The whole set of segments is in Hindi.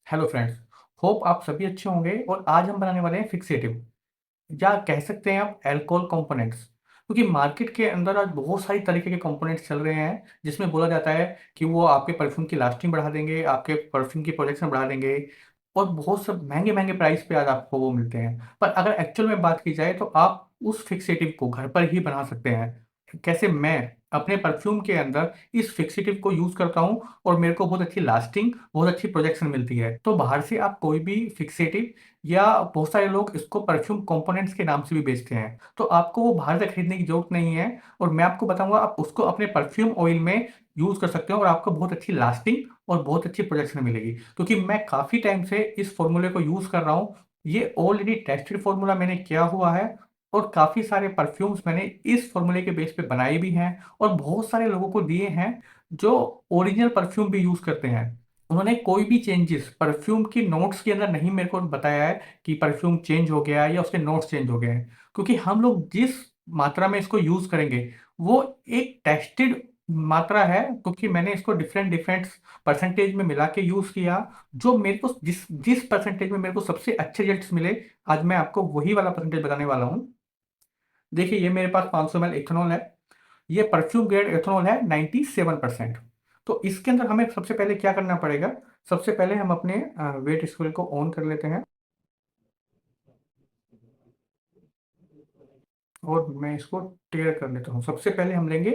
Hello friends. होप आप सभी अच्छे होंगे और आज हम बनाने वाले हैं फिक्सेटिव या कह सकते हैं आप अल्कोहल कंपोनेंट्स। क्योंकि मार्केट के अंदर आज बहुत सारी तरीके के कंपोनेंट्स चल रहे हैं जिसमें बोला जाता है कि वो आपके परफ्यूम की लास्टिंग बढ़ा देंगे, आपके परफ्यूम की प्रोडक्शन बढ़ा देंगे और बहुत सब महंगे महंगे प्राइस पे आज आपको वो मिलते हैं। पर अगर एक्चुअल में बात की जाए तो आप उस फिक्सेटिव को घर पर ही बना सकते हैं। कैसे मैं अपने परफ्यूम के अंदर इस फिक्सेटिव को यूज करता हूँ और मेरे को बहुत अच्छी लास्टिंग, बहुत अच्छी प्रोजेक्शन मिलती है। तो बाहर से आप कोई भी फिक्सेटिव या बहुत सारे लोग इसको परफ्यूम कंपोनेंट्स के नाम से भी बेचते हैं, तो आपको वो बाहर से खरीदने की जरूरत नहीं है। और मैं आपको बताऊंगा आप उसको अपने परफ्यूम ऑयल में यूज कर सकते हो और आपको बहुत अच्छी लास्टिंग और बहुत अच्छी प्रोजेक्शन मिलेगी। क्योंकि मैं काफी टाइम से इस फॉर्मूले को यूज कर रहा हूँ। ये ऑलरेडी टेस्टेड फॉर्मूला मैंने किया हुआ है और काफी सारे परफ्यूम्स मैंने इस फॉर्मूले के बेस पे बनाए भी हैं और बहुत सारे लोगों को दिए हैं जो ओरिजिनल परफ्यूम भी यूज करते हैं। उन्होंने कोई भी चेंजेस परफ्यूम की नोट्स के अंदर नहीं मेरे को बताया है कि परफ्यूम चेंज हो गया है या उसके नोट्स चेंज हो गए हैं। क्योंकि हम लोग जिस मात्रा में इसको यूज करेंगे वो एक टेस्टेड मात्रा है। क्योंकि मैंने इसको डिफरेंट डिफरेंट परसेंटेज में मिला के यूज किया। जो मेरे को जिस जिस परसेंटेज में मेरे को सबसे अच्छे रिजल्ट्स मिले, आज मैं आपको वही वाला परसेंटेज बताने वाला हूँ। देखिए, ये मेरे पास 500 ml इथेनॉल है। ये परफ्यूम ग्रेड इथेनॉल है 97%। तो इसके अंदर हमें सबसे पहले क्या करना पड़ेगा। सबसे पहले हम अपने वेट स्केल को ऑन कर लेते हैं और मैं इसको टेयर कर लेता हूँ। सबसे पहले हम लेंगे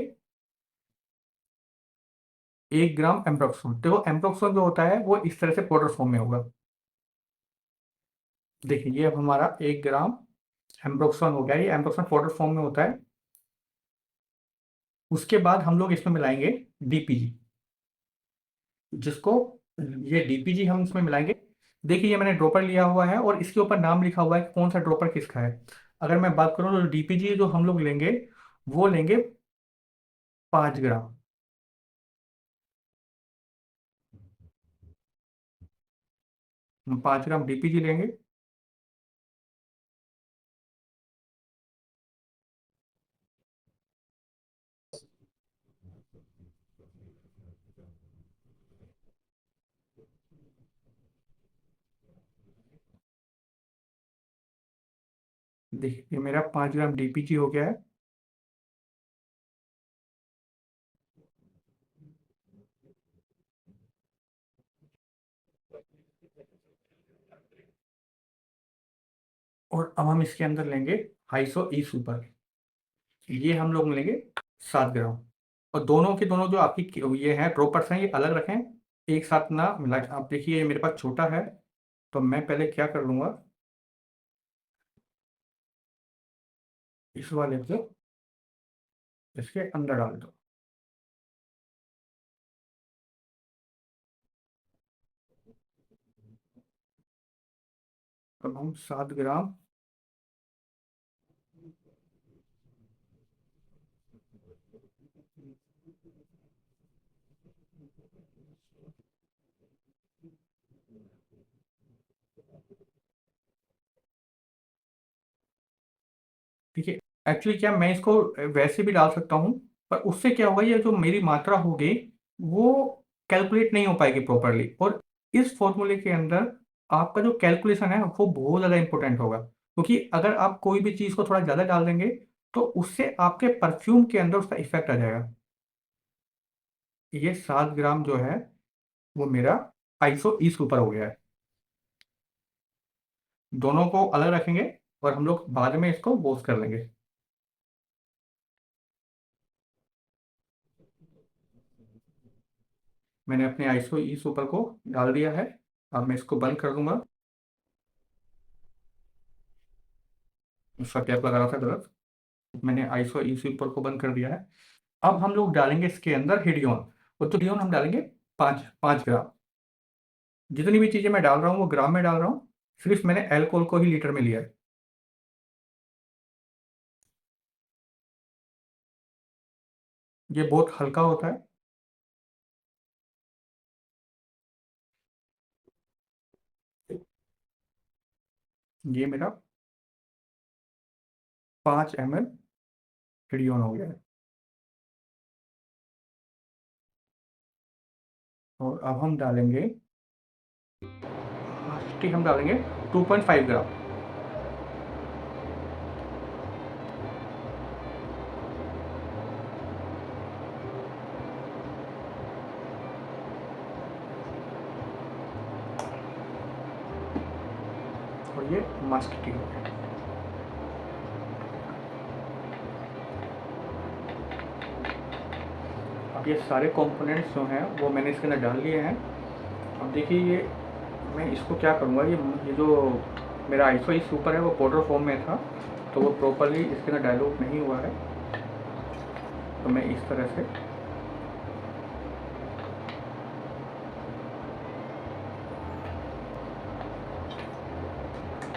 1 ग्राम एम्प्रोक्सोन। देखो, एम्प्रोक्सोन जो होता है वो इस तरह से पाउडर फॉर्म में होगा। देखिए, ये अब हमारा 1 ग्राम एम्प्रोक्सोन हो गया। ये एम्प्रोक्सोन पाउडर फॉर्म में होता है। उसके बाद हम लोग इसमें मिलाएंगे डीपीजी, जिसको ये डीपीजी हम इसमें मिलाएंगे। देखिए, ये मैंने ड्रॉपर लिया हुआ है और इसके ऊपर नाम लिखा हुआ है कि कौन सा ड्रॉपर किसका है। अगर मैं बात करूँ तो डीपीजी जो हम लोग लेंगे वो लेंगे 5 ग्राम। 5 ग्राम डीपीजी लेंगे। देखिए, ये मेरा 5 ग्राम डीपीजी हो गया है। और अब हम इसके अंदर लेंगे 250 ई सुपर। ये हम लोग लेंगे 7 ग्राम। और दोनों के दोनों जो आपकी ये हैं ड्रॉपर्स हैं, ये अलग रखें, एक साथ ना मिला। आप देखिए, ये मेरे पास छोटा है तो मैं पहले क्या कर लूंगा, इस वाले को इसके अंदर डाल दो। अब हम 7 ग्राम ठीक है। एक्चुअली क्या मैं इसको वैसे भी डाल सकता हूँ, पर उससे क्या होगा, ये जो मेरी मात्रा होगी वो कैलकुलेट नहीं हो पाएगी प्रॉपरली। और इस फॉर्मूले के अंदर आपका जो कैलकुलेशन है वो बहुत ज़्यादा इंपॉर्टेंट होगा। क्योंकि अगर आप कोई भी चीज़ को थोड़ा ज़्यादा डाल देंगे तो उससे आपके परफ्यूम के अंदर उसका इफेक्ट आ जाएगा। ये 7 ग्राम जो है वो मेरा आईसो ई सुपर हो गया है। दोनों को अलग रखेंगे और हम लोग बाद में इसको वॉश कर लेंगे। मैंने अपने आईसो ई सुपर को डाल दिया है। अब मैं इसको बंद कर दूंगा। उसका कैप लगा रहा था गलत। मैंने आईसो ई सुपर को बंद कर दिया है। अब हम लोग डालेंगे इसके अंदर हिडियोन। और तो हिडियोन हम डालेंगे 5 5 ग्राम। जितनी भी चीज़ें मैं डाल रहा हूँ वो ग्राम में डाल रहा हूँ। सिर्फ मैंने एल्कोहल को ही लीटर में लिया है। ये बहुत हल्का होता है। ये मेरा 5 ml हिडियोन हो गया है। और अब हम डालेंगे मस्क टी हम डालेंगे 2.5 ग्राम। और ये मस्क टी हो गया। अब ये सारे कंपोनेंट्स जो हैं वो मैंने इसके अंदर डाल लिए हैं। अब देखिए ये मैं इसको क्या करूँगा, ये जो मेरा आइसो सुपर है वो पाउडर फॉर्म में था, तो वो प्रॉपरली इसके अंदर डाइल्यूट नहीं हुआ है। तो मैं इस तरह से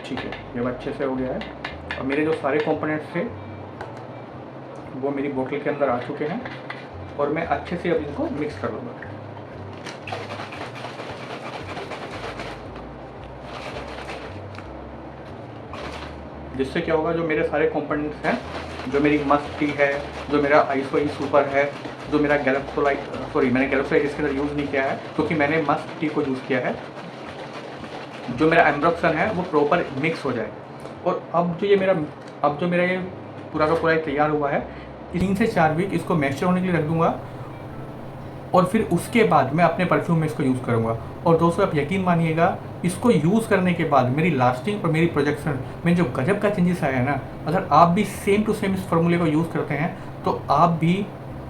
ठीक है, ये अब अच्छे से हो गया है। और मेरे जो सारे कंपोनेंट्स थे वो मेरी बोतल के अंदर आ चुके हैं और मैं अच्छे से अब इनको मिक्स कर लूँगा। जिससे क्या होगा, जो मेरे सारे कंपोनेंट्स हैं, जो मेरी मस्क टी है, जो मेरा आइसो सुपर है, जो मेरा मैंने गैल्वेक्सोलाइट इसके अंदर यूज़ नहीं किया है क्योंकि मैंने मस्क टी को यूज़ किया है। जो मेरा एम्ब्रोक्सन है वो प्रॉपर मिक्स हो जाए। और अब जो मेरा ये पूरा का पूरा तैयार हुआ है, 3 से 4 वीक इसको मॉइस्चर होने के लिए रख दूँगा और फिर उसके बाद मैं अपने परफ्यूम में इसको यूज़ करूँगा। और दोस्तों आप यकीन मानिएगा, इसको यूज़ करने के बाद मेरी लास्टिंग और मेरी प्रोजेक्शन में जो गजब का चेंजेस आया है ना, अगर आप भी सेम टू सेम इस फार्मूले को यूज़ करते हैं तो आप भी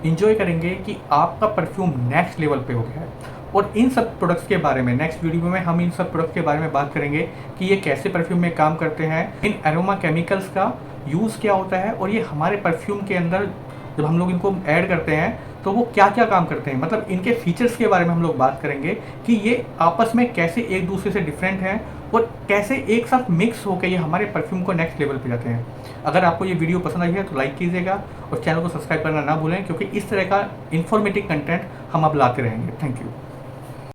इंजॉय करेंगे कि आपका परफ्यूम नेक्स्ट लेवल पे हो गया है। और इन सब प्रोडक्ट्स के बारे में नेक्स्ट वीडियो में हम इन सब प्रोडक्ट्स के बारे में बात करेंगे कि ये कैसे परफ्यूम में काम करते हैं, इन एरोमा केमिकल्स का यूज़ क्या होता है और ये हमारे परफ्यूम के अंदर जब हम लोग इनको ऐड करते हैं तो वो क्या क्या काम करते हैं, मतलब इनके फीचर्स के बारे में हम लोग बात करेंगे कि ये आपस में कैसे एक दूसरे से डिफरेंट हैं और कैसे एक साथ मिक्स होकर ये हमारे परफ्यूम को नेक्स्ट लेवल पे जाते हैं। अगर आपको ये वीडियो पसंद आई है तो लाइक कीजिएगा और चैनल को सब्सक्राइब करना ना भूलें, क्योंकि इस तरह का इन्फॉर्मेटिव कंटेंट हम अब लाते रहेंगे। Thank you.